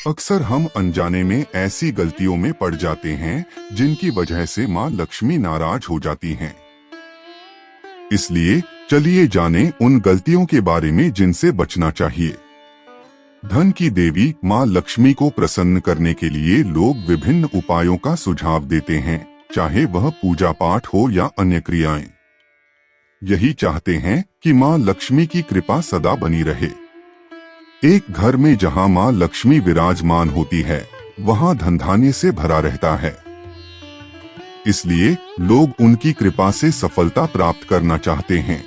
अक्सर हम अनजाने में ऐसी गलतियों में पड़ जाते हैं जिनकी वजह से माँ लक्ष्मी नाराज हो जाती हैं। इसलिए चलिए जानें उन गलतियों के बारे में जिनसे बचना चाहिए। धन की देवी माँ लक्ष्मी को प्रसन्न करने के लिए लोग विभिन्न उपायों का सुझाव देते हैं, चाहे वह पूजा पाठ हो या अन्य क्रियाएं। यही चाहते हैं कि माँ लक्ष्मी की कृपा सदा बनी रहे। एक घर में जहाँ माँ लक्ष्मी विराजमान होती है, वहाँ धन धान्य से भरा रहता है। इसलिए लोग उनकी कृपा से सफलता प्राप्त करना चाहते हैं।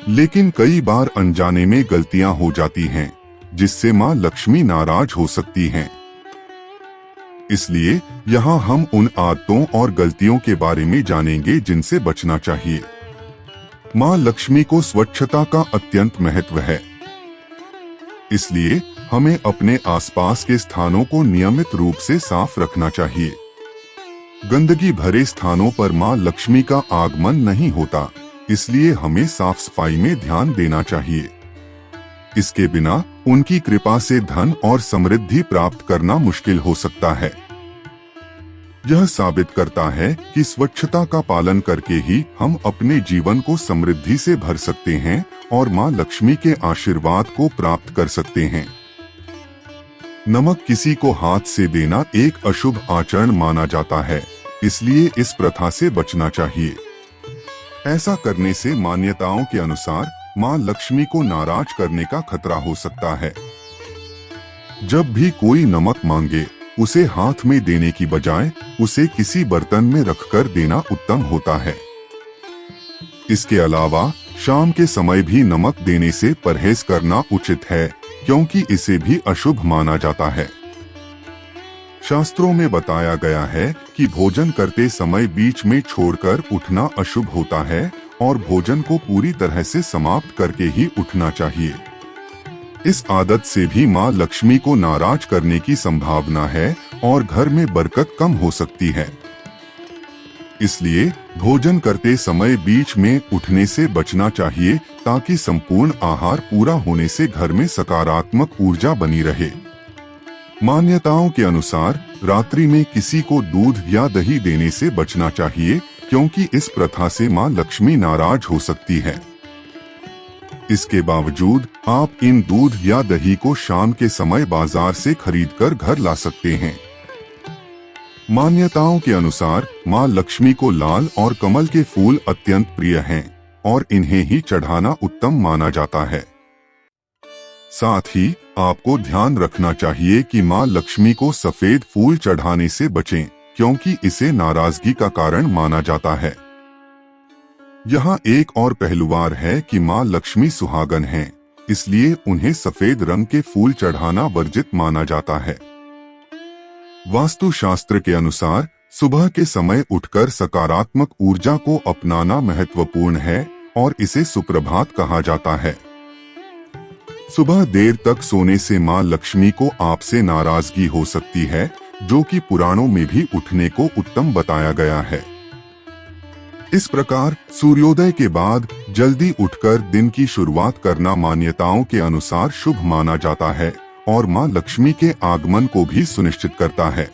लेकिन कई बार अनजाने में गलतियां हो जाती हैं, जिससे माँ लक्ष्मी नाराज हो सकती हैं। इसलिए यहाँ हम उन आदतों और गलतियों के बारे में जानेंगे जिनसे बचना चाहिए। माँ लक्ष्मी को स्वच्छता का अत्यंत महत्व है। इसलिए हमें अपने आसपास के स्थानों को नियमित रूप से साफ रखना चाहिए। गंदगी भरे स्थानों पर माँ लक्ष्मी का आगमन नहीं होता, इसलिए हमें साफ सफाई में ध्यान देना चाहिए। इसके बिना उनकी कृपा से धन और समृद्धि प्राप्त करना मुश्किल हो सकता है। यह साबित करता है कि स्वच्छता का पालन करके ही हम अपने जीवन को समृद्धि से भर सकते हैं और माँ लक्ष्मी के आशीर्वाद को प्राप्त कर सकते हैं। नमक किसी को हाथ से देना एक अशुभ आचरण माना जाता है, इसलिए इस प्रथा से बचना चाहिए। ऐसा करने से मान्यताओं के अनुसार माँ लक्ष्मी को नाराज करने का खतरा हो सकता है। जब भी कोई नमक मांगे, उसे हाथ में देने की बजाय उसे किसी बर्तन में रखकर देना उत्तम होता है। इसके अलावा शाम के समय भी नमक देने से परहेज करना उचित है, क्योंकि इसे भी अशुभ माना जाता है। शास्त्रों में बताया गया है कि भोजन करते समय बीच में छोड़कर उठना अशुभ होता है और भोजन को पूरी तरह से समाप्त करके ही उठना चाहिए। इस आदत से भी माँ लक्ष्मी को नाराज करने की संभावना है और घर में बरकत कम हो सकती है। इसलिए भोजन करते समय बीच में उठने से बचना चाहिए, ताकि संपूर्ण आहार पूरा होने से घर में सकारात्मक ऊर्जा बनी रहे। मान्यताओं के अनुसार रात्रि में किसी को दूध या दही देने से बचना चाहिए, क्योंकि इस प्रथा से माँ लक्ष्मी नाराज हो सकती है। इसके बावजूद आप इन दूध या दही को शाम के समय बाजार से खरीदकर घर ला सकते हैं। मान्यताओं के अनुसार माँ लक्ष्मी को लाल और कमल के फूल अत्यंत प्रिय हैं और इन्हें ही चढ़ाना उत्तम माना जाता है। साथ ही आपको ध्यान रखना चाहिए कि माँ लक्ष्मी को सफेद फूल चढ़ाने से बचें, क्योंकि इसे नाराजगी का कारण माना जाता है। यहाँ एक और पहलुवार है कि माँ लक्ष्मी सुहागन हैं, इसलिए उन्हें सफेद रंग के फूल चढ़ाना वर्जित माना जाता है। वास्तु शास्त्र के अनुसार सुबह के समय उठकर सकारात्मक ऊर्जा को अपनाना महत्वपूर्ण है और इसे सुप्रभात कहा जाता है। सुबह देर तक सोने से माँ लक्ष्मी को आपसे नाराजगी हो सकती है, जो कि पुराणों में भी उठने को उत्तम बताया गया है। इस प्रकार सूर्योदय के बाद जल्दी उठकर दिन की शुरुआत करना मान्यताओं के अनुसार शुभ माना जाता है और माँ लक्ष्मी के आगमन को भी सुनिश्चित करता है।